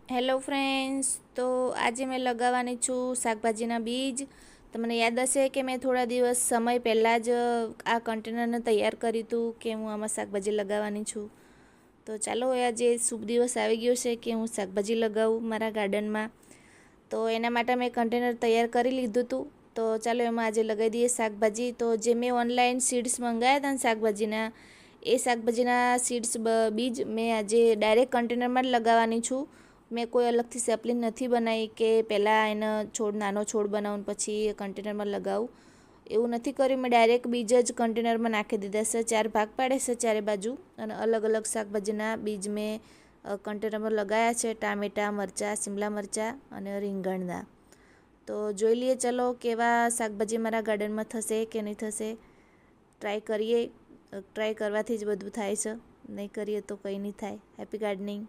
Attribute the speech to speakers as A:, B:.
A: Hello friends, તો આજે મેં લગાવવાની છું શાકભાજીના બીજ. તમને યાદ હશે કે મેં થોડા દિવસ સમય પહેલાં જ આ કન્ટેનરને તૈયાર કર્યું હતું કે હું આમાં શાકભાજી લગાવવાની છું. તો ચાલો આજે શુભ દિવસ આવી ગયો છે કે હું શાકભાજી લગાવું મારા ગાર્ડનમાં. તો એના માટે મેં કન્ટેનર તૈયાર કરી લીધું હતું. તો ચાલો એમાં આજે લગાવી દઈએ શાકભાજી. તો જે મેં ઓનલાઈન સીડ્સ મંગાવ્યા હતા ને શાકભાજીના, એ શાકભાજીના સીડ્સ બીજ મેં આજે ડાયરેક્ટ કન્ટેનરમાં જ લગાવવાની છું. મેં કોઈ અલગથી સેપલિંગ નથી બનાવી કે પહેલાં એનો નાનો છોડ બનાવું પછી કન્ટેનરમાં લગાવું, એવું નથી કર્યું. મેં ડાયરેક્ટ બીજ જ કન્ટેનરમાં નાખી દીધા છે. 4 ભાગ પાડે છે ચારે બાજુ, અને અલગ અલગ શાકભાજીના બીજ મેં કન્ટેનરમાં લગાવ્યા છે. ટામેટાં, મરચાં, શિમલા મરચાં અને રીંગણના. તો જોઈ લઈએ ચલો કેવા શાકભાજી મારા ગાર્ડનમાં થશે કે નહીં થશે. ટ્રાય કરીએ. ટ્રાય કરવાથી જ બધું થાય છે, નહીં કરીએ તો કંઈ નહીં થાય. Happy gardening.